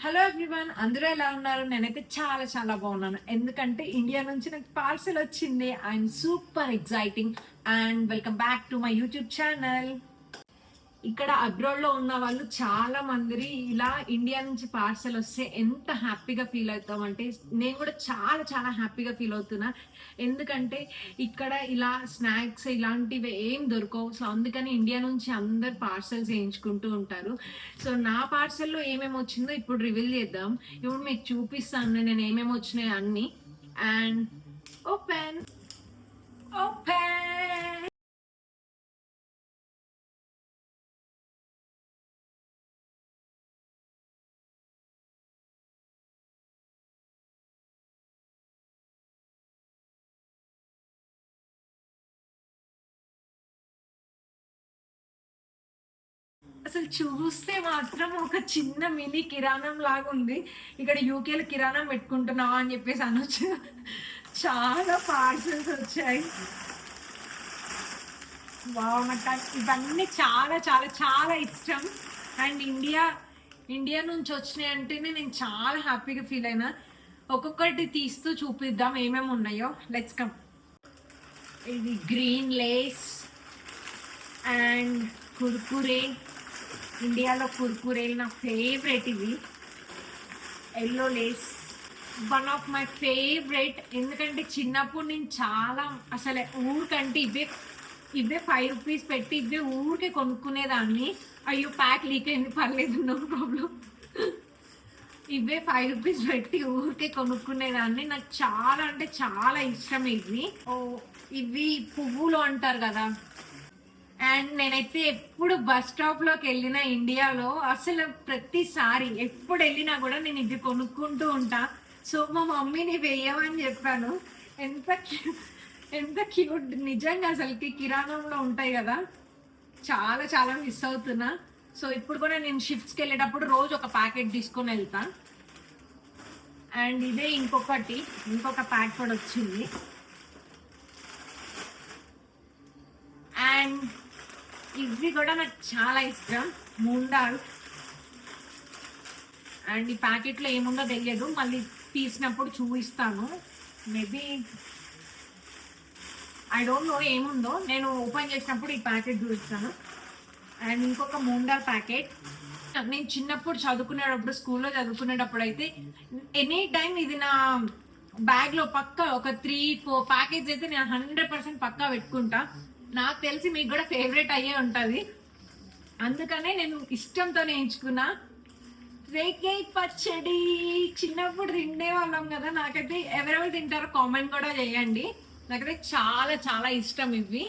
Hello everyone, అందరూ ఎలా ఉన్నారు? నేనైతే చాలా చాలా బాగున్నాను. ఎందుకంటే ఇండియా నుంచి నాకు పార్సెల్ వచ్చింది. I'm super exciting and welcome back to my YouTube channel. ఇక్కడ అబ్రాడ్లో ఉన్న వాళ్ళు చాలా మంది ఇలా ఇండియా నుంచి పార్సెల్ వస్తే ఎంత హ్యాపీగా ఫీల్ అవుతాం అంటే, నేను కూడా చాలా చాలా హ్యాపీగా ఫీల్ అవుతున్నా. ఎందుకంటే ఇక్కడ ఇలా స్నాక్స్ ఇలాంటివి ఏం దొరకవు. సో అందుకని ఇండియా నుంచి అందరు పార్సెల్స్ వేయించుకుంటూ ఉంటారు. సో నా పార్సెల్లో ఏమేమి వచ్చిందో ఇప్పుడు రివీల్ చేద్దాం. ఇప్పుడు మీకు చూపిస్తాను నేను ఏమేమి వచ్చినాయి అన్ని. అండ్ ఓపెన్ ఓపెన్ అసలు చూస్తే మాత్రం ఒక చిన్న మినీ కిరాణం లాగా ఉంది. ఇక్కడ యూకేలో కిరాణం పెట్టుకుంటున్నావా అని చెప్పేసి అనొచ్చు. చాలా పార్సల్స్ వచ్చాయి. వావ్, నాకు ఇవన్నీ చాలా చాలా చాలా ఇష్టం. అండ్ ఇండియా నుంచి వచ్చినాయి అంటేనే నేను చాలా హ్యాపీగా ఫీల్ అయినా. ఒక్కొక్కటి తీస్తూ చూపిద్దాం ఏమేమి ఉన్నాయో. Let's come. ఇది గ్రీన్ లేస్ అండ్ కుర్కురే. ఇండియాలో కుర్కురేలు నా ఫేవరెట్. ఇవి yellow Lays one of my favourite. ఎందుకంటే చిన్నప్పుడు నేను చాలా అసలు ఊరికంటే ఇవే 5 రూపీస్ పెట్టి ఇవే ఊరికే కొనుక్కునేదాన్ని. అయ్యో ప్యాక్ లీక్ అయింది, పర్లేదు, నో ప్రాబ్లం. ఇవే 5 రూపీస్ పెట్టి ఊరికే కొనుక్కునేదాన్ని. నాకు చాలా అంటే చాలా ఇష్టం ఇవి. ఇవి పువ్వులు అంటారు కదా. అండ్ నేనైతే ఎప్పుడు బస్ స్టాప్లోకి వెళ్ళినా ఇండియాలో అసలు ప్రతిసారి ఎప్పుడు వెళ్ళినా కూడా నేను ఇది కొనుక్కుంటూ ఉంటా. సో మా మమ్మీని వేయమని చెప్పాను. ఎంత క్యూట్ నిజంగా. అసలుకి కిరాణంలో ఉంటాయి కదా, చాలా చాలా మిస్ అవుతున్నా. సో ఇప్పుడు కూడా నేను షిఫ్ట్స్కి వెళ్ళేటప్పుడు రోజు ఒక ప్యాకెట్ తీసుకొని వెళ్తా. అండ్ ఇదే ఇంకొక ప్యాక్ కూడా వచ్చింది. అండ్ ఇవి కూడా నాకు చాలా ఇష్టం, ముండాలు. అండ్ ఈ ప్యాకెట్లో ఏముందో తెలియదు, మళ్ళీ తీసినప్పుడు చూపిస్తాను. మేబీ ఐ డోంట్ నో ఏముందో. నేను ఓపెన్ చేసినప్పుడు ఈ ప్యాకెట్ చూపిస్తాను. అండ్ ఇంకొక ముండాల్ ప్యాకెట్. నేను చిన్నప్పుడు చదువుకునేటప్పుడు, స్కూల్లో చదువుకునేటప్పుడు అయితే ఎనీ టైం ఇది నా బ్యాగ్లో పక్కా ఒక 3-4 ప్యాకెట్స్ అయితే నేను 100% పక్కా పెట్టుకుంటా. నాకు తెలిసి మీకు కూడా ఫేవరెట్ అయ్యే ఉంటుంది. అందుకనే నేను ఇష్టంతోనే ఎంచుకున్నా. రేకాయ పచ్చడి చిన్నప్పుడు తిండే వాళ్ళం కదా. నాకైతే ఎవరెవరు తింటారో కామెంట్ కూడా చేయండి. నాకైతే చాలా చాలా ఇష్టం ఇవి.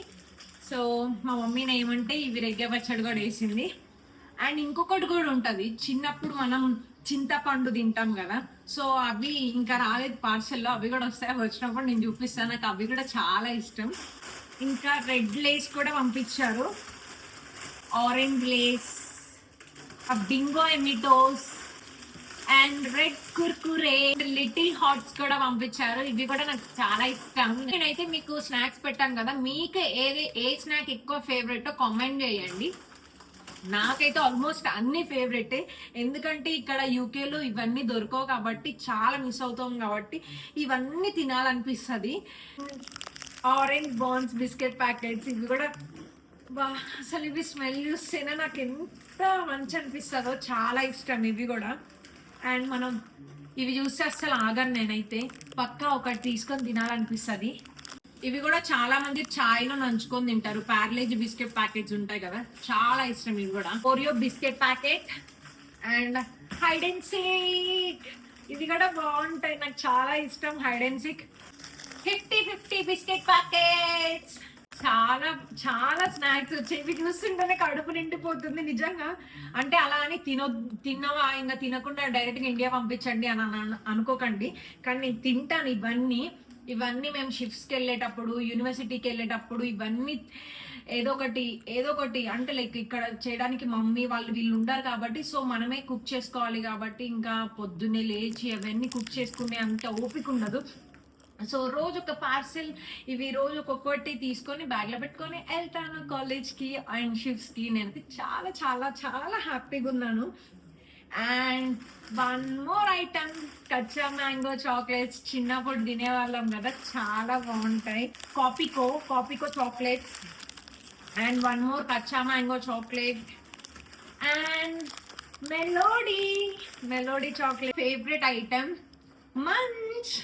సో మా మమ్మీని ఏమంటే ఇవి రేకాయ పచ్చడి కూడా వేసింది. అండ్ ఇంకొకటి కూడా ఉంటుంది, చిన్నప్పుడు మనం చింతపండు తింటాం కదా. సో అవి ఇంకా రాలేదు పార్సెల్లో, అవి కూడా వస్తాయి. వచ్చినప్పుడు నేను చూపిస్తాను. నాకు అవి కూడా చాలా ఇష్టం. ఇంకా రెడ్ లేస్ కూడా పంపించారు, ఆరెంజ్ లేస్, బింగో ఎమిటోస్ and red Kurkure, Little Hearts కూడా పంపించారు. ఇవి కూడా నాకు చాలా ఇష్టం. నేనైతే మీకు స్నాక్స్ పెట్టాను కదా, మీకు ఏ స్నాక్ ఎక్కువ ఫేవరెట్ కామెంట్ చేయండి. నాకైతే ఆల్మోస్ట్ అన్ని ఫేవరెటే. ఎందుకంటే ఇక్కడ యూకేలో ఇవన్నీ దొరకవు కాబట్టి చాలా మిస్ అవుతాం కాబట్టి ఇవన్నీ తినాలనిపిస్తుంది. ఆరెంజ్ బాన్స్ బిస్కెట్ ప్యాకెట్స్, ఇవి కూడా అసలు ఇవి స్మెల్ చూస్తేనే నాకు ఎంత మంచి అనిపిస్తుందో, చాలా ఇష్టం ఇవి కూడా. అండ్ మనం ఇవి చూస్తే అస్సలు ఆగను, నేనైతే పక్కా ఒకటి తీసుకొని తినాలనిపిస్తుంది. ఇవి కూడా చాలా మంది చాయ్లో నంచుకొని తింటారు. ప్యార్లేజీ బిస్కెట్ ప్యాకెట్స్ ఉంటాయి కదా, చాలా ఇష్టం ఇవి కూడా. Oreo biscuit packet and hide and seek, ఇది కూడా బాగుంటాయి, నాకు చాలా ఇష్టం hide and seek. 50-50 biscuit packets, చాలా చాలా స్నాక్స్ వచ్చాయి. ఇవి చూస్తుంటేనే కడుపు నిండిపోతుంది నిజంగా. అంటే అలా అని తిన్నవా ఇంకా తినకుండా డైరెక్ట్గా ఇండియా పంపించండి అని అనుకోకండి. కానీ నేను తింటాను ఇవన్నీ మేము షిఫ్ట్స్కి వెళ్ళేటప్పుడు, యూనివర్సిటీకి వెళ్ళేటప్పుడు ఇవన్నీ ఏదో ఒకటి అంటే లైక్ ఇక్కడ చేయడానికి మమ్మీ వీళ్ళు ఉంటారు కాబట్టి, సో మనమే కుక్ చేసుకోవాలి కాబట్టి ఇంకా పొద్దున్నే లేచి అవన్నీ కుక్ చేసుకునే అంత ఓపిక ఉండదు. సో రోజు ఒక పార్సెల్ ఇవి రోజు ఒక్కొక్కటి తీసుకొని బ్యాగ్లో పెట్టుకొని వెళ్తాను కాలేజ్కి అండ్ షిఫ్ట్స్కి. నేనైతే చాలా చాలా చాలా హ్యాపీగా ఉన్నాను. And one more item Kaccha mango chocolates. చిన్నప్పుడు తినేవాళ్ళం కదా, చాలా బాగుంటాయి. Kopiko chocolates and one more Kaccha mango chocolate and Melody chocolate. Favourite item Munch.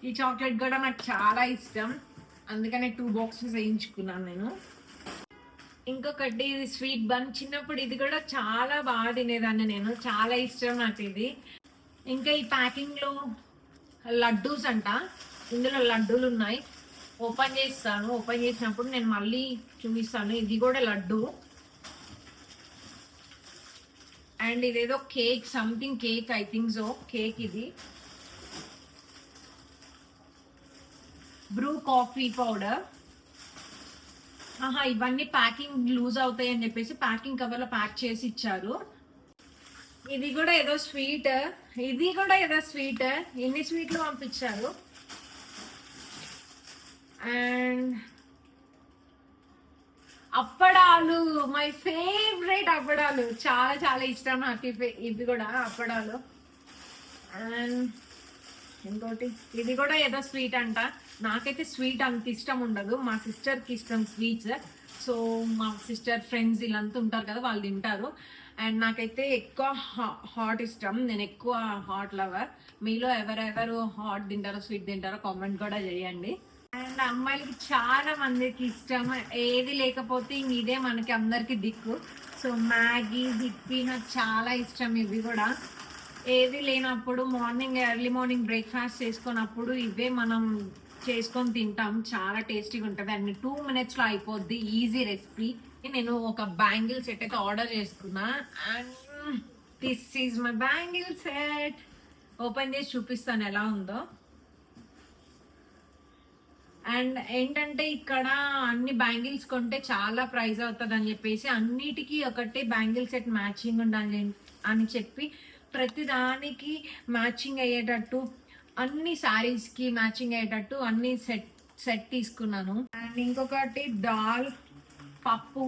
ఈ చాక్లెట్ కూడా నాకు చాలా ఇష్టం, అందుకనే 2 బాక్సెస్ వేయించుకున్నాను నేను. ఇంకొకటి ఇది స్వీట్ బన్. చిన్నప్పుడు ఇది కూడా చాలా బాగా తినేదాన్ని నేను, చాలా ఇష్టం నాకు ఇది. ఇంకా ఈ ప్యాకింగ్లో లడ్డూస్ అంట, ఇందులో లడ్డూలు ఉన్నాయి. ఓపెన్ చేసినప్పుడు నేను మళ్ళీ చూపిస్తాను. ఇది కూడా లడ్డు అండ్ ఇదేదో cake, something cake, I think so cake. ఇది బ్రూ కాఫీ పౌడర్. ఇవన్నీ ప్యాకింగ్ లూజ్ అవుతాయి అని చెప్పేసి ప్యాకింగ్ కవర్ లో ప్యాక్ చేసి ఇచ్చారు. ఇది కూడా ఏదో స్వీట్, ఎన్ని స్వీట్లు పంపించారు. అండ్ అప్పడాలు, మై ఫేవరెట్ అప్పడాలు, చాలా చాలా ఇష్టం నాకు ఇవి కూడా అప్పడాలు. అండ్ ఇంకోటి ఇది కూడా ఏదో స్వీట్ అంట. నాకైతే స్వీట్ అంత ఇష్టం ఉండదు, మా సిస్టర్కి ఇష్టం స్వీట్స్. సో మా సిస్టర్ ఫ్రెండ్స్ వీళ్ళంతా ఉంటారు కదా, వాళ్ళు తింటారు. అండ్ నాకైతే ఎక్కువ హాట్ ఇష్టం, నేను ఎక్కువ హాట్ లవర్. మీలో ఎవరెవరు హాట్ తింటారో స్వీట్ తింటారో కామెంట్ కూడా చేయండి. అండ్ అమ్మాయిలకి చాలా మందికి ఇష్టం, ఏది లేకపోతే ఇదే మనకి అందరికి దిక్కు. సో మ్యాగీ, హిప్పీ నాకు చాలా ఇష్టం. ఇవి కూడా ఏది లేనప్పుడు ఎర్లీ మార్నింగ్ బ్రేక్ఫాస్ట్ చేసుకున్నప్పుడు ఇవే మనం చేసుకొని తింటాం, చాలా టేస్టీగా ఉంటుంది. అండ్ 2 minutesలో అయిపోద్ది, ఈజీ రెసిపీ. నేను ఒక బ్యాంగిల్ సెట్ అయితే ఆర్డర్ చేసుకున్నా and this is my bangle set. Open చేసి చూపిస్తాను ఎలా ఉందో. అండ్ ఏంటంటే ఇక్కడ అన్ని బ్యాంగిల్స్ కొంటే చాలా ప్రైస్ అవుతుంది అని చెప్పేసి అన్నిటికీ ఒకటే బ్యాంగిల్ సెట్ మ్యాచింగ్ ఉండాలి అని చెప్పి ప్రతి దానికి మ్యాచింగ్ అయ్యేటట్టు, అన్ని శారీస్కి మ్యాచింగ్ అయ్యేటట్టు అన్ని సెట్ తీసుకున్నాను. అండ్ ఇంకొకటి దాల్, పప్పు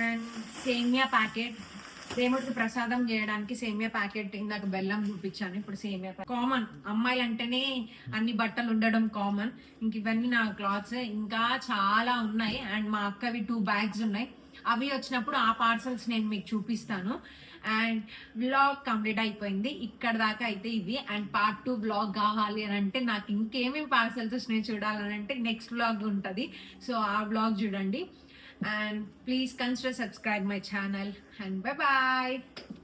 అండ్ సేమియా ప్యాకెట్. దేవుడికి ప్రసాదం చేయడానికి సేమియా ప్యాకెట్. ఇందాక బెల్లం చూపించాను, ఇప్పుడు సేమియా. కామన్, అమ్మాయిలు అంటేనే అన్ని బట్టలు ఉండడం కామన్. ఇంక ఇవన్నీ నా క్లాత్స్, ఇంకా చాలా ఉన్నాయి. అండ్ మా అక్కవి 2 bags ఉన్నాయి, అవి వచ్చినప్పుడు ఆ పార్సల్స్ నేను మీకు చూపిస్తాను. అండ్ వ్లాగ్ కంప్లీట్ అయిపోయింది ఇక్కడ దాకా అయితే ఇది. అండ్ పార్ట్ 2 వ్లాగ్ కావాలి అని అంటే, నాకు ఇంకేమేమి పార్సల్స్ వచ్చినాయి చూడాలని అంటే నెక్స్ట్ వ్లాగ్ ఉంటుంది. సో ఆ వ్లాగ్ చూడండి. And please consider subscribe my channel and bye bye.